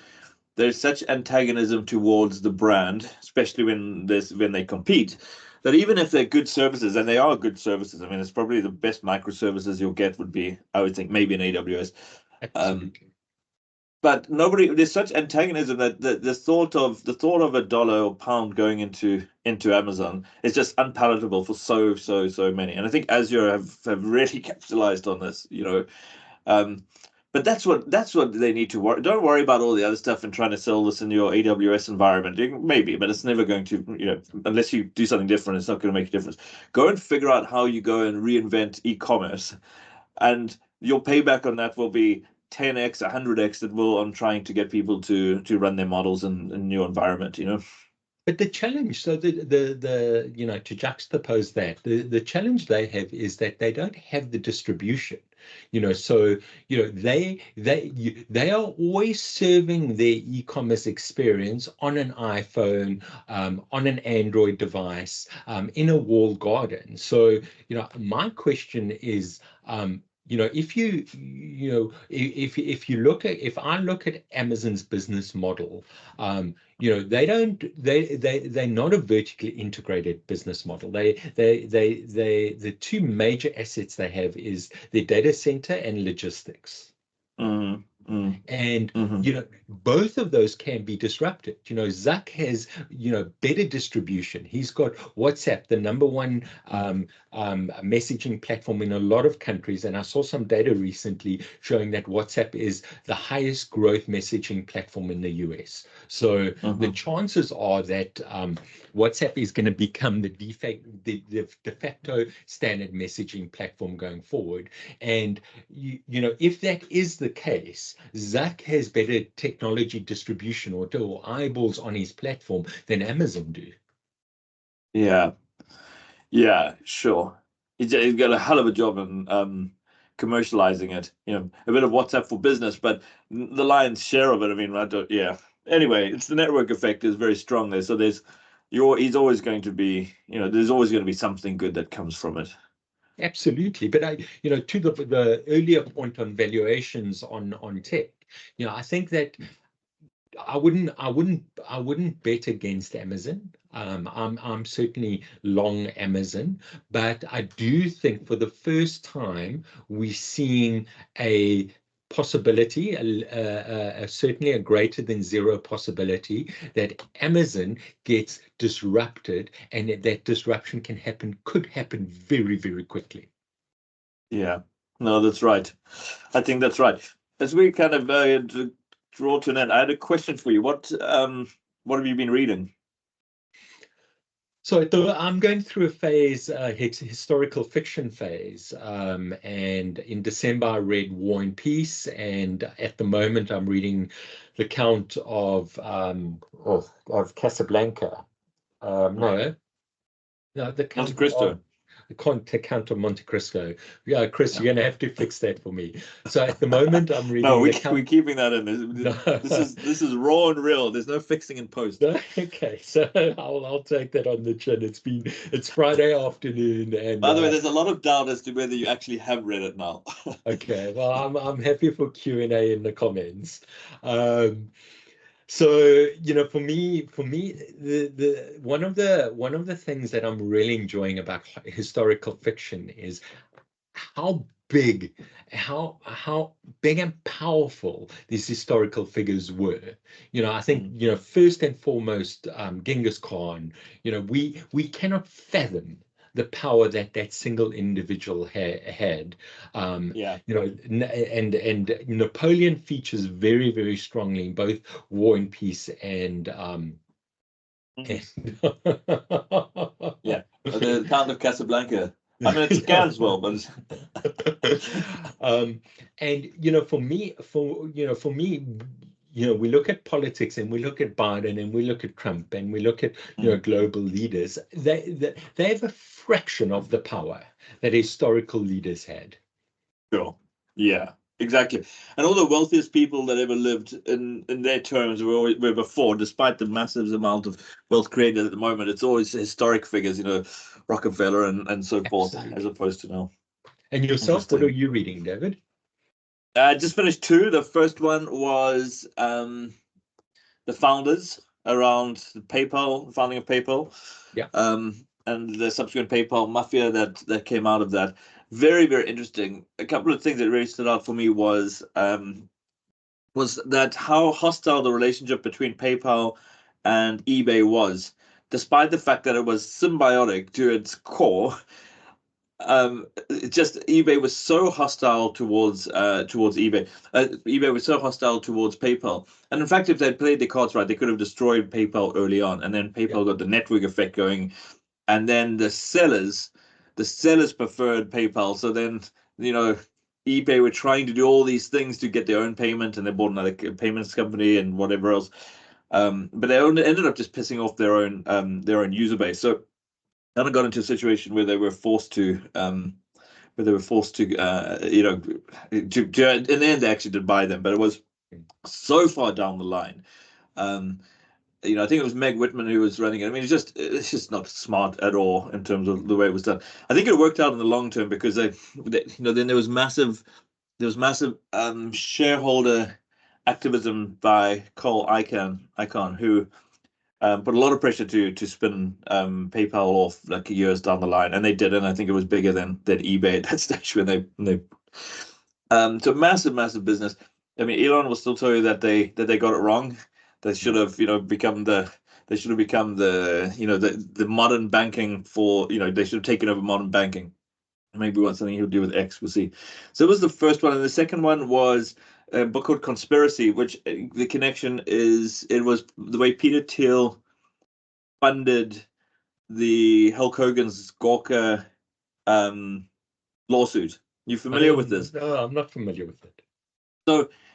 antagonism towards the brand, especially when they compete, that even if they're good services, and they are good services, I mean, it's probably the best microservices you'll get would be, I would think, maybe an AWS. Um, Absolutely. but there's such antagonism that the thought of a dollar or pound going into Amazon is just unpalatable for so many. And I think Azure have really capitalized on this. Um, but that's what they need to worry. Don't worry about all the other stuff and trying to sell this in your AWS environment. Maybe, but it's never going to, unless you do something different, it's not going to make a difference. Go and figure out how you go and reinvent e-commerce, and your payback on that will be 10x, 100x that will on trying to get people to run their models in new environment. But the challenge, so to juxtapose that, the challenge they have is that they don't have the distribution. So they are always serving their e-commerce experience on an iPhone, on an Android device, in a walled garden. So my question is, if I look at Amazon's business model, they're not a vertically integrated business model. The two major assets they have is their data center and logistics. Mm, And, Mm-hmm. both of those can be disrupted. Zuck has, better distribution. He's got WhatsApp, the number one messaging platform in a lot of countries. And I saw some data recently showing that WhatsApp is the highest growth messaging platform in the US. So the chances are that WhatsApp is going to become the de facto standard messaging platform going forward. And if that is the case, Zuck has better technology distribution or eyeballs on his platform than Amazon do. Yeah, sure. He's got a hell of a job in commercializing it. A bit of WhatsApp for business, but the lion's share of it. I mean, yeah. Anyway, it's the network effect is very strong there. So he's always going to be, there's always going to be something good that comes from it. Absolutely. But to the earlier point on valuations on tech, I think that I wouldn't bet against Amazon. I'm certainly long Amazon, but I do think for the first time we're seeing a possibility, certainly a greater than zero possibility that Amazon gets disrupted, and that disruption could happen very, very quickly. Yeah, no, that's right. I think that's right. As we kind of draw to an end, I had a question for you. What have you been reading? So I'm going through a phase, historical fiction phase, and in December I read War and Peace, and at the moment I'm reading The Count of Casablanca. No, The Monte Count Cristo. Count of Monte Cristo. Yeah, Chris, you're going to have to fix that for me. So at the moment I'm No, reading The Count. we're keeping that in. No. This is raw and real. There's no fixing in post. Okay, so I'll take that on the chin. It's Friday afternoon, and By the way, there's a lot of doubt as to whether you actually have read it now. okay, well, I'm happy for Q&A in the comments. So for me, the one of the things that I'm really enjoying about historical fiction is how big how big and powerful these historical figures were. I think first and foremost, Genghis Khan. We cannot fathom the power that single individual had. Yeah. And Napoleon features very, very strongly in both War and Peace and Yeah, the Count of Casablanca. I mean, it scans well, but and for me, we look at politics and we look at Biden and we look at Trump and we look at global leaders. They have a fraction of the power that historical leaders had. Sure. Yeah, exactly. And all the wealthiest people that ever lived in their terms were before, despite the massive amount of wealth created at the moment. It's always historic figures, Rockefeller and so forth, as opposed to now. And yourself, what are you reading, David? I just finished two. The first one was the founders around the founding of PayPal. Yeah. And the subsequent PayPal mafia that came out of that. Very, very interesting. A couple of things that really stood out for me was that how hostile the relationship between PayPal and eBay was, despite the fact that it was symbiotic to its core. Just eBay was so hostile towards eBay. eBay was so hostile towards PayPal, and in fact, if they'd played their cards right, they could have destroyed PayPal early on, and then PayPal got the network effect going, and then the sellers preferred PayPal. So then eBay were trying to do all these things to get their own payment, and they bought another payments company and whatever else. But they ended up just pissing off their own user base. So kind of got into a situation where they were forced to in the end they actually did buy them, but it was so far down the line. I think it was Meg Whitman who was running it. I mean, it's just not smart at all in terms of the way it was done. I think it worked out in the long term because then there was massive shareholder activism by Cole Icahn, who put a lot of pressure to spin PayPal off like years down the line, and they did, and I think it was bigger than eBay at that stage when they so massive business. I mean, Elon will still tell you that they got it wrong. They should have, become the they should have become the modern banking for, they should have taken over modern banking. Maybe want something he'll do with X. We'll see. So it was the first one, and the second one was a book called Conspiracy, which the connection is it was the way Peter Thiel funded the Hulk Hogan's Gawker lawsuit. You familiar with this? No, I'm not familiar with it.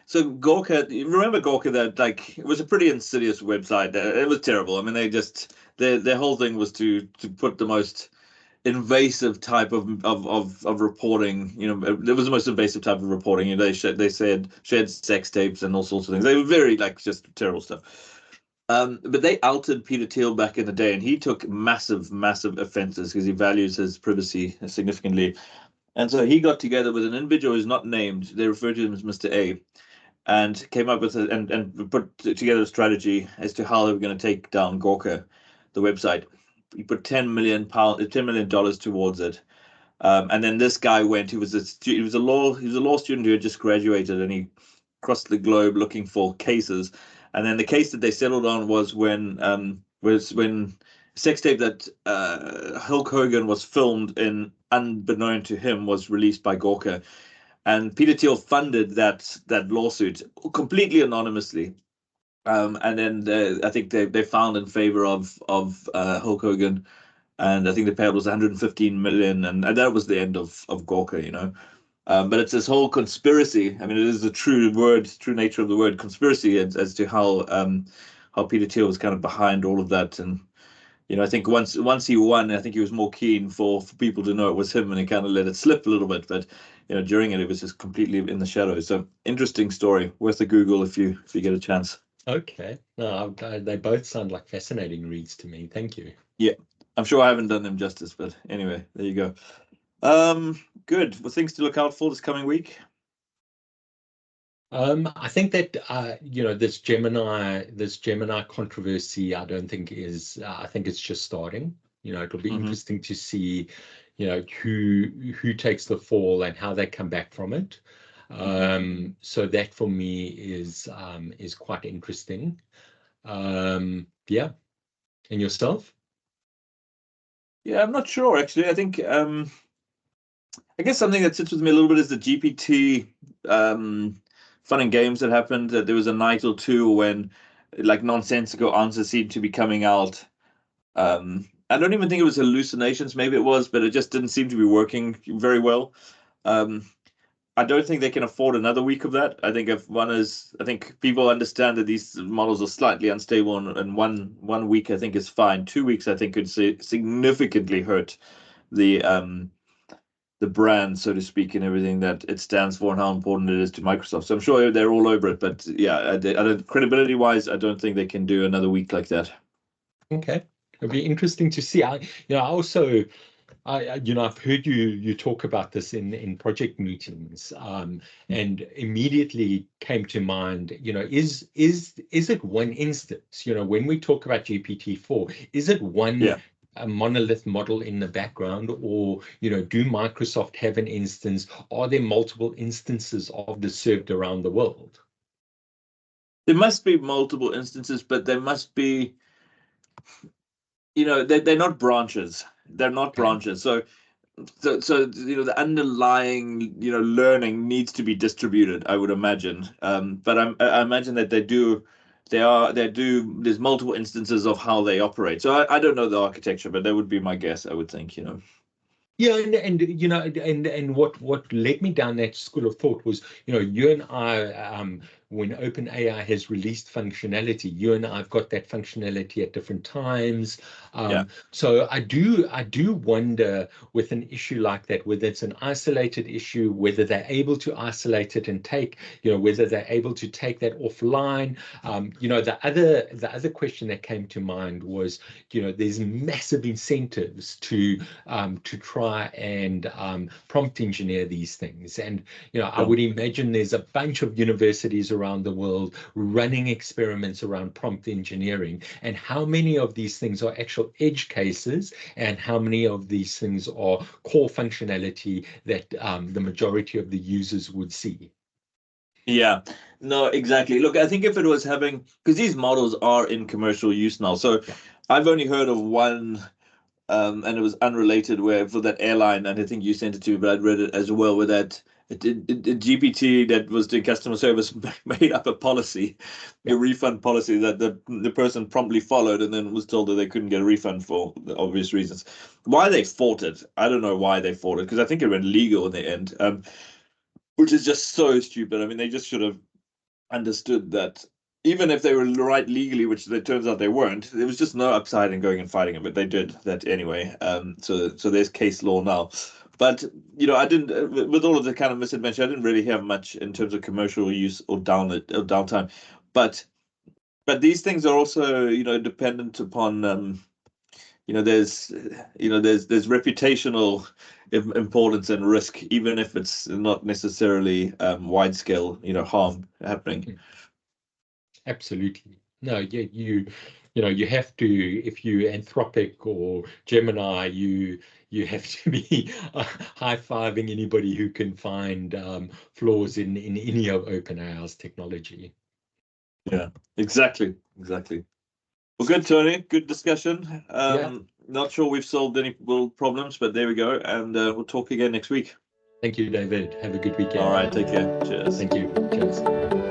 So Gawker, you remember Gawker? That like it was a pretty insidious website. It was terrible. I mean, they just their whole thing was to put the most invasive type of reporting. It was the most invasive type of reporting. They said shared sex tapes and all sorts of things. They were very like just terrible stuff. But they outed Peter Thiel back in the day, and he took massive offenses because he values his privacy significantly. And so he got together with an individual who's not named. They refer to him as Mr. A, and came up with and put together a strategy as to how they were going to take down Gawker, the website. He put $10 million towards it. And then this guy went. He was a law student who had just graduated, and he crossed the globe looking for cases. And then the case that they settled on was when sex tape that Hulk Hogan was filmed in, unbeknown to him, was released by Gawker. And Peter Thiel funded that lawsuit completely anonymously. And then I think they found in favor of Hulk Hogan, and I think the payout was 115 million, and that was the end of Gawker. But it's this whole conspiracy. I mean, it is the true nature of the word conspiracy, as to how Peter Thiel was kind of behind all of that. And I think once he won, I think he was more keen for people to know it was him, and he kind of let it slip a little bit. But during it was just completely in the shadows. So interesting story, worth a Google if you get a chance. Okay, no, they both sound like fascinating reads to me. Thank you. Yeah, I'm sure I haven't done them justice, but anyway, there you go. Good. Well, things to look out for this coming week. I think that this Gemini controversy, I don't think is. I think it's just starting. It'll be interesting to see, who takes the fall and how they come back from it. So that for me is quite interesting. Yeah. And yourself? Yeah, I'm not sure actually. I think I guess something that sits with me a little bit is the GPT fun and games that happened. There was a night or two when like nonsensical answers seemed to be coming out. I don't even think it was hallucinations, maybe it was, but it just didn't seem to be working very well. Um, I don't think they can afford another week of that. I think people understand that these models are slightly unstable, and one week I think is fine. 2 weeks I think could significantly hurt the brand, so to speak, and everything that it stands for and how important it is to Microsoft. So I'm sure they're all over it, but yeah, credibility wise, I don't think they can do another week like that. Okay, it'll be interesting to see. I've heard you talk about this in project meetings, and immediately came to mind, is it one instance? When we talk about GPT-4, is it one Yeah. a monolith model in the background, or do Microsoft have an instance? Are there multiple instances of this served around the world? There must be multiple instances, but there must be, they're not branches. They're not Okay. branches. So the underlying learning needs to be distributed, I would imagine. But I imagine that there's multiple instances of how they operate. So I don't know the architecture,. But that would be my guess, I would think. Yeah, and what led me down that school of thought was, you and I, when OpenAI has released functionality, you and I've got that functionality at different times. Yeah. So I do wonder with an issue like that, whether it's an isolated issue, whether they're able to isolate it and take, whether they're able to take that offline. The other question that came to mind was, there's massive incentives to try and prompt engineer these things. And, I Sure. would imagine there's a bunch of universities around the world running experiments around prompt engineering, and how many of these things are actual edge cases and how many of these things are core functionality that the majority of the users would see. Yeah, no, exactly. Look, I think if it was having, because these models are in commercial use now. So Yeah, I've only heard of one, and it was unrelated, where for that airline, and I think you sent it to me, but I'd read it as well, where that GPT that was doing customer service made up a policy, a yeah. refund policy that the person promptly followed, and then was told that they couldn't get a refund for the obvious reasons. Why they fought it, I don't know why they fought it, because I think it went legal in the end, which is just so stupid. I mean, they just should have understood that even if they were right legally, which it turns out they weren't, there was just no upside in going and fighting it, but they did that anyway. So there's case law now. But I didn't with all of the kind of misadventure, I didn't really have much in terms of commercial use or downtime. But these things are also dependent upon there's reputational importance and risk, even if it's not necessarily wide scale harm happening. Mm. Absolutely. No, yeah, you have to, if you Anthropic or Gemini, you have to be high-fiving anybody who can find flaws in any of OpenAI's technology. Yeah, exactly. Well, good, Tony. Good discussion. Yeah. Not sure we've solved any world problems, but there we go. And we'll talk again next week. Thank you, David. Have a good All weekend. right, take care. Cheers. Thank you. Cheers.